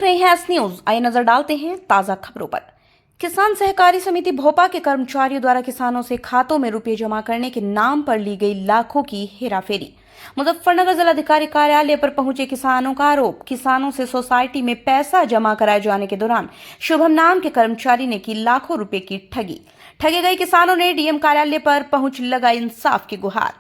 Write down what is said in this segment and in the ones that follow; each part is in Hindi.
रहे हैं एस न्यूज। आइए नजर डालते हैं ताजा खबरों पर। किसान सहकारी समिति भोपा के कर्मचारियों द्वारा किसानों से खातों में रुपए जमा करने के नाम पर ली गई लाखों की हेराफेरी। मुजफ्फरनगर जिलाधिकारी कार्यालय पर पहुंचे किसानों का आरोप, किसानों से सोसाइटी में पैसा जमा कराए जाने के दौरान शुभम नाम के कर्मचारी ने की लाखों रुपए की ठगी। ठगे गए किसानों ने डीएम कार्यालय पर पहुंच लगाई इंसाफ की गुहार।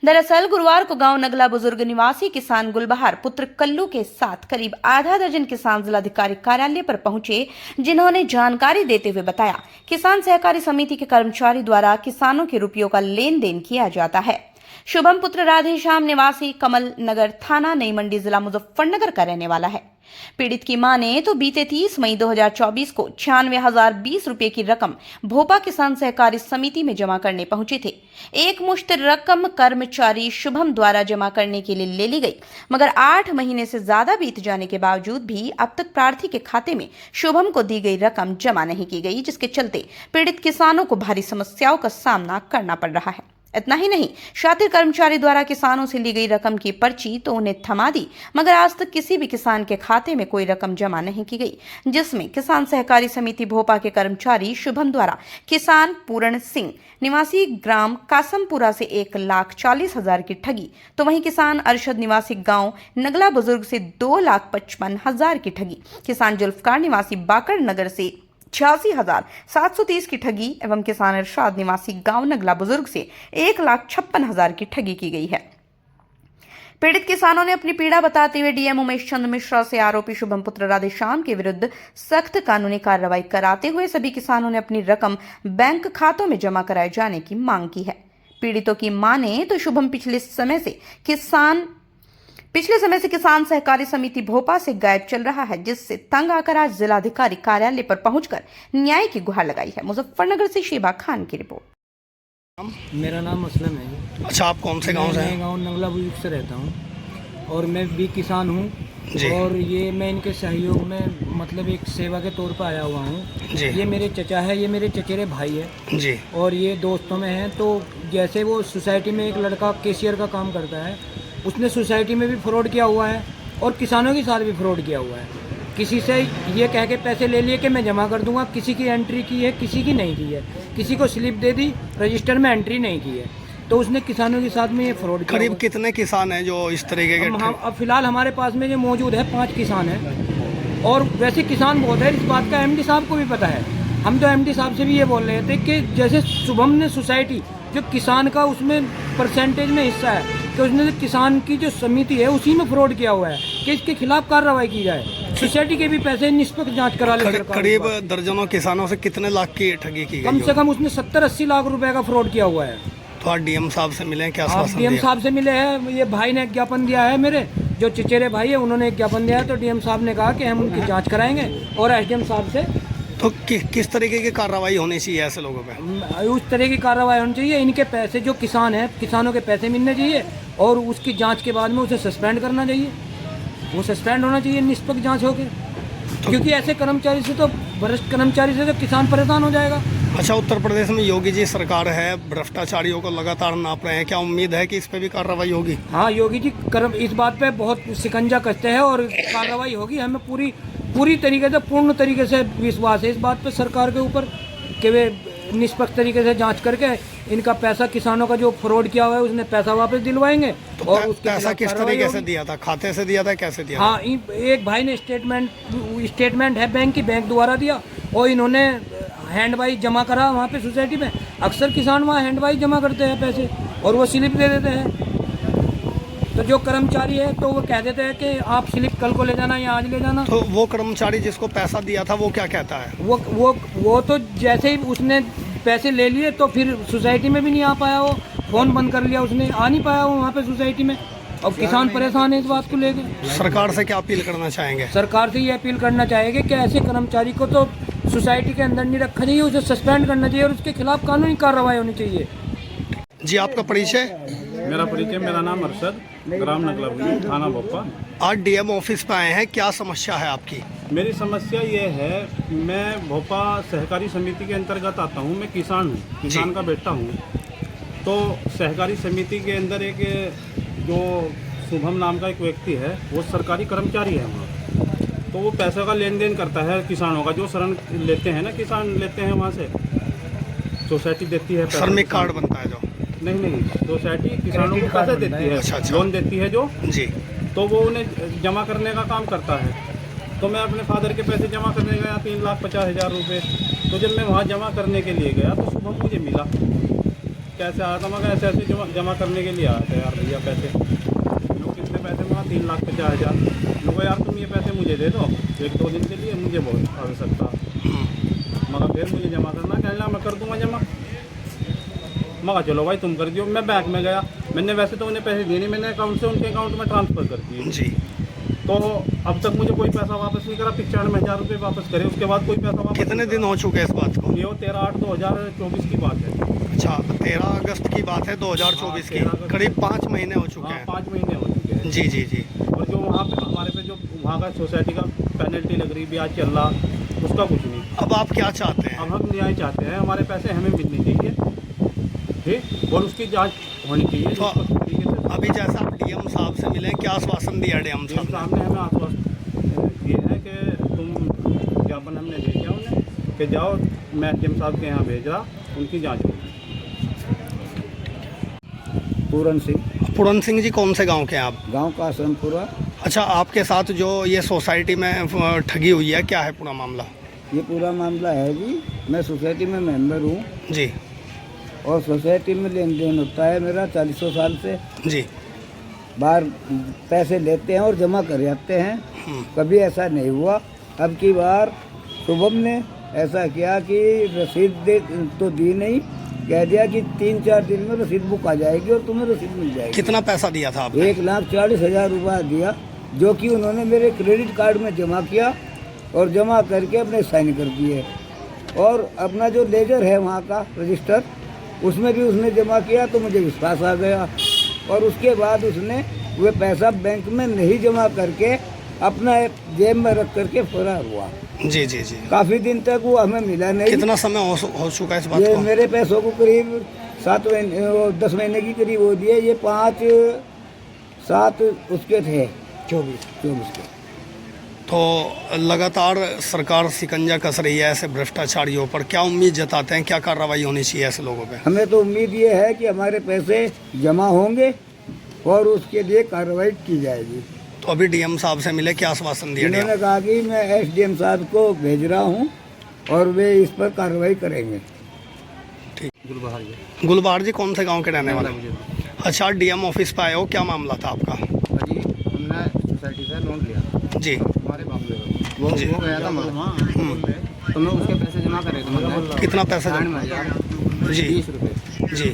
दरअसल गुरुवार को गांव नगला बुजुर्ग निवासी किसान गुलबहार पुत्र कल्लू के साथ करीब आधा दर्जन किसान जिलाधिकारी कार्यालय पर पहुंचे, जिन्होंने जानकारी देते हुए बताया किसान सहकारी समिति के कर्मचारी द्वारा किसानों के रुपयों का लेन देन किया जाता है। शुभम पुत्र राधेश्याम निवासी कमल नगर थाना नई मंडी जिला मुजफ्फरनगर का रहने वाला है। पीड़ित की मां ने तो बीते 30 मई 2024 को 96,020 रुपए की रकम भोपा किसान सहकारी समिति में जमा करने पहुंचे थे। एक मुश्त रकम कर्मचारी शुभम द्वारा जमा करने के लिए ले ली गई, मगर 8 महीने से ज्यादा बीत जाने के बावजूद भी अब तक प्रार्थी के खाते में शुभम को दी गई रकम जमा नहीं की गई, जिसके चलते पीड़ित किसानों को भारी समस्याओं का सामना करना पड़ रहा है। इतना ही नहीं, शातिर कर्मचारी द्वारा किसानों से ली गई रकम की पर्ची तो उन्हें थमा दी, मगर आज तक किसी भी किसान के खाते में कोई रकम जमा नहीं की गई, जिसमें किसान सहकारी समिति भोपा के कर्मचारी शुभम द्वारा किसान पूर्ण सिंह निवासी ग्राम कासमपुरा से 1,40,000 की ठगी, तो वहीं किसान अरशद निवासी गांव नगला बुजुर्ग से 2,55,000 की ठगी, किसान जुल्फकार निवासी बाकर नगर से 86,730 की ठगी एवं किसान इरशाद निवासी गांव नगला बुजुर्ग से 1,56,000 की ठगी की गई है। पीड़ित किसानों ने अपनी पीड़ा बताते हुए डीएम उमेश चंद्र मिश्रा से आरोपी शुभम पुत्र राधेश्याम के विरुद्ध सख्त कानूनी कार्रवाई कराते हुए सभी किसानों ने अपनी रकम बैंक खातों में जमा कराए जाने की मांग की है। पीड़ितों की माने तो शुभम पिछले समय से किसान सहकारी समिति भोपा से गायब चल रहा है, जिससे तंग आकर आज जिलाधिकारी कार्यालय पर पहुंचकर न्याय की गुहार लगाई है। मुजफ्फरनगर से शेबा खान की रिपोर्ट। मेरा नाम असलम है। अच्छा, आप कौन से गांव से हैं? मैं गांव नगला बुजुर्ग से रहता हूं और मैं भी किसान हूं और ये मैं इनके सहयोग में मतलब एक सेवा के तौर पर आया हुआ हूं। ये मेरे चचा है, ये मेरे चचेरे भाई है जी, और ये दोस्तों में हैं। तो जैसे वो सोसाइटी में एक लड़का कैशियर का काम करता है, उसने सोसाइटी में भी फ्रॉड किया हुआ है और किसानों के साथ भी फ्रॉड किया हुआ है। किसी से ये कह के पैसे ले लिए कि मैं जमा कर दूंगा, किसी की एंट्री की है, किसी की नहीं की है, किसी को स्लिप दे दी, रजिस्टर में एंट्री नहीं की है, तो उसने किसानों के साथ में ये फ्रॉड किया। करीब कितने किसान हैं जो इस तरीके के? अब फिलहाल हमारे पास में जो मौजूद है 5 किसान हैं और वैसे किसान बहुत है, इस बात का एमडी साहब को भी पता है। हम तो एमडी साहब से भी ये बोल रहे थे कि जैसे शुभम ने सोसाइटी जो किसान का उसमें परसेंटेज में हिस्सा है कि उसने किसान की जो समिति है उसी में फ्रॉड किया हुआ है कि इसके खिलाफ कार्रवाई की जाए, सोसाइटी के भी पैसे निष्पक्ष जांच करा ले। करीब दर्जनों किसानों से कितने लाख की ठगी की गई? कम से कम उसने 70-80 लाख रुपए का फ्रॉड किया हुआ है। तो आप डीएम साहब से मिले, क्या आप डीएम साहब से मिले हैं? ये भाई ने ज्ञापन दिया है, मेरे जो चचेरे भाई है उन्होंने एक ज्ञापन दिया है, तो डीएम साहब ने कहा कि हम उनकी जाँच कराएंगे और एसडीएम साहब से। तो किस तरीके की कार्रवाई होनी चाहिए ऐसे लोगों पे? उस तरह की कार्रवाई होनी चाहिए। इनके पैसे जो किसान हैं, किसानों के पैसे मिलने चाहिए और उसकी जांच के बाद में उसे सस्पेंड करना चाहिए। वो सस्पेंड होना चाहिए निष्पक्ष जांच होकर, क्योंकि ऐसे कर्मचारी से तो वरिष्ठ कर्मचारी से तो किसान परेशान हो जाएगा। अच्छा, उत्तर प्रदेश में योगी जी सरकार है, भ्रष्टाचारियों को लगातार नाप रहे हैं, क्या उम्मीद है कि इस पे भी कार्रवाई होगी? हाँ, योगी जी इस बात पे बहुत शिकंजा कसते हैं और कार्रवाई होगी। हमें पूरी तरीके से, पूर्ण तरीके से विश्वास है इस बात पे सरकार के ऊपर कि वे निष्पक्ष तरीके से जांच करके इनका पैसा, किसानों का जो फ्रॉड किया हुआ है उसने पैसा वापस दिलवाएंगे। तो और उसके पैसा किस तरीके से दिया था? खाते से दिया था, कैसे दिया? हाँ, एक भाई ने स्टेटमेंट है बैंक द्वारा दिया और इन्होंने हैंड वाइज जमा करा वहाँ पे सोसाइटी में। अक्सर किसान वहाँ हैंड वाइज जमा करते हैं पैसे और वो स्लिप दे देते हैं। तो जो कर्मचारी है तो वो कह देते हैं कि आप स्लिप कल को ले जाना या आज ले जाना। तो वो कर्मचारी जिसको पैसा दिया था वो क्या कहता है? वो तो जैसे ही उसने पैसे ले लिए तो फिर सोसाइटी में भी नहीं आ पाया, वो फोन बंद कर लिया, उसने आ नहीं पाया वो वहाँ पे सोसाइटी में। अब किसान परेशान है इस बात को लेकर। सरकार से क्या अपील करना चाहेंगे? सरकार से ये अपील करना चाहेंगे कि ऐसे कर्मचारी को तो सोसाइटी के अंदर नहीं रखना चाहिए, उसे सस्पेंड करना चाहिए और उसके खिलाफ कानूनी कार्रवाई होनी चाहिए। जी, आपका परिचय? मेरा नाम अरशद, ग्राम नगला बुजुर्ग, थाना भोपा। आज डीएम ऑफिस पे आए हैं, क्या समस्या है आपकी? मेरी समस्या ये है, मैं भोपा सहकारी समिति के अंतर्गत आता हूँ। मैं किसान हूँ, किसान का बेटा हूँ। तो सहकारी समिति के अंदर एक जो शुभम नाम का एक व्यक्ति है, वो सरकारी कर्मचारी है वहाँ। तो वो पैसे का लेन देन करता है किसानों का, जो शरण लेते हैं ना, किसान लेते हैं वहाँ से, सोसाइटी देती है पैसा। श्रमिक कार्ड बनता है जो। नहीं, सोसाइटी किसानों को पैसे देती है, अच्छा। लोन देती है जो, जी। तो वो उन्हें जमा करने का काम करता है। तो मैं अपने फादर के पैसे जमा करने गया 3,50,000 रुपये। तो जब मैं वहाँ जमा करने के लिए गया तो सुबह मुझे मिला, कैसे आया था, मैं ऐसे ऐसे जमा करने के लिए आया था यार भैया पैसे। लोग कितने पैसे मांगा? 3,50,000। लोग यार तुम ये पैसे मुझे दे दो 1-2 दिन के लिए, मुझे बहुत आवश्यकता, मगर फिर मुझे जमा करना, कहना मैं कर दूँगा जमा। मगर चलो भाई तुम कर दियो। मैं बैंक में गया, मैंने वैसे तो उन्हें पैसे दिए नहीं, मैंने अकाउंट से उनके अकाउंट में ट्रांसफ़र कर दिए। जी। तो अब तक मुझे कोई पैसा वापस नहीं करा। 95,000 रुपये वापस करे, उसके बाद कोई पैसा वापस कितने दिन हो चुके हैं इस बात को? ये 13/8/2024 की बात है। अच्छा, 13 अगस्त की बात है 2024 की। 13 अगस्त। करीब 5 महीने हो चुके हाँ, हैं। 5 महीने हो चुके हैं। जी जी जी। और जो वहाँ पे हमारे पे जो वहाँ का सोसाइटी का पेनल्टी लग रही, ब्याज चल रहा, उसका कुछ नहीं। अब आप क्या चाहते हैं? अब हम न्याय चाहते हैं, हमारे पैसे हमें मिलने चाहिए, ठीक, और उसकी जांच होनी चाहिए तो निष्पक्ष तरीके से। अभी जैसा आप डीएम साहब से मिले, क्या आश्वासन दिया डीएम डीएम साहब साहब ने हमें आश्वासन दिए है कि तुम ज्ञापन हमने भेजा उन्हें कि जाओ, मैं डीएम साहब के यहाँ भेज रहा, उनकी जांच होगी। पूरन सिंह, ने? पूरन सिंह जी, कौन से गांव के हैं आप? गांव का आसनपुरा। अच्छा, आपके साथ जो ये सोसाइटी में ठगी हुई है, क्या है पूरा मामला? ये पूरा मामला है जी, मैं सोसाइटी में मेंबर हूँ जी और सोसाइटी में लेन देन होता है मेरा 40 साल से। जी। बाहर पैसे लेते हैं और जमा कर जाते हैं, कभी ऐसा नहीं हुआ। अब की बार शुभम ने ऐसा किया कि रसीद दे तो दी नहीं, कह दिया कि 3-4 दिन में रसीद बुक आ जाएगी और तुम्हें रसीद मिल जाएगी। कितना पैसा दिया था आपने? 1,40,000 रुपया दिया, जो कि उन्होंने मेरे क्रेडिट कार्ड में जमा किया और जमा करके अपने साइन कर दिए। और अपना जो लेजर है वहाँ का रजिस्टर, उसमें भी उसने जमा किया, तो मुझे विश्वास आ गया। और उसके बाद उसने वह पैसा बैंक में नहीं जमा करके अपना जेब में रख करके फरार हुआ। जी जी जी। काफ़ी दिन तक वो हमें मिला नहीं। कितना समय हो चुका है इस बात ये को? मेरे पैसों को करीब 10 महीने की करीब हो दिए। ये 5-7 उसके थे, 24 के। तो लगातार सरकार शिकंजा कस रही है ऐसे भ्रष्टाचारियों पर, क्या उम्मीद जताते हैं, क्या कार्रवाई होनी चाहिए ऐसे लोगों पे? हमें तो उम्मीद ये है कि हमारे पैसे जमा होंगे और उसके लिए कार्रवाई की जाएगी। तो अभी डीएम साहब से मिले, क्या आश्वासन दिया उन्होंने डीएम? कहा कि मैं एसडीएम साहब को भेज रहा हूँ और वे इस पर कार्रवाई करेंगे। गुलबार जी, कौन से गांव के रहने वाले? अच्छा, डीएम ऑफिस पे आए हो, क्या मामला था आपका? जी, हमने सोसाइटी से लोन लिया जी हमारे बाप ने। वो जी। गया था तो मैं उसके पैसे जमा करे थे मैंने। कितना पैसा 90,000 जी 20 रुपये। जी।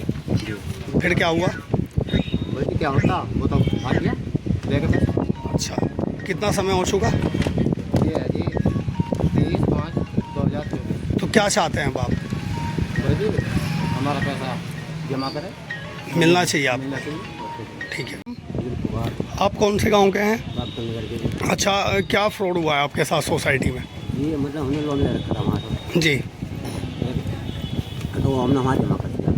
फिर क्या हुआ? बोलती क्या होता, वो तो भाग गया लेके पैसे। अच्छा, कितना समय हो चुका? ये है जी 23/5/2024। तो क्या चाहते हैं अब आप? बोली हमारा पैसा जमा करे, मिलना चाहिए आप? मिलना चाहिए। ठीक है। आप कौन से गांव के हैं? बात करने करके अच्छा, क्या फ्रॉड हुआ है आपके साथ सोसाइटी में? ये मतलब हमने लोन ले रखा था वहाँ से, जी। तो हमने वहाँ जमा कर दिया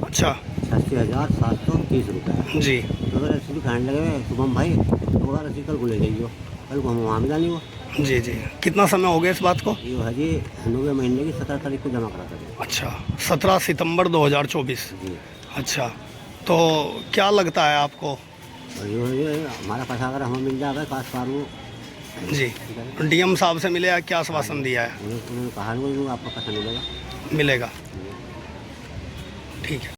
अच्छा 86,730 रुपये। जी। तो अगर रसीद खाने लगे शुभम भाई, तो अगर रसीद कल को ले जाइए, कल को हम वहाँ मिला नहीं हुआ। जी जी। कितना समय हो गया इस बात को? ये है जी 9वें महीने की 17 तारीख को जमा करा था। अच्छा, 17 सितंबर 2024। जी, अच्छा, तो क्या लगता है आपको? और ये हमारा पैसा अगर हमें मिल जाएगा काश पारू। जी। डीएम साहब से मिले, क्या आश्वासन दिया है? उन्होंने कहा आपका पैसा मिलेगा। मिलेगा। ठीक है।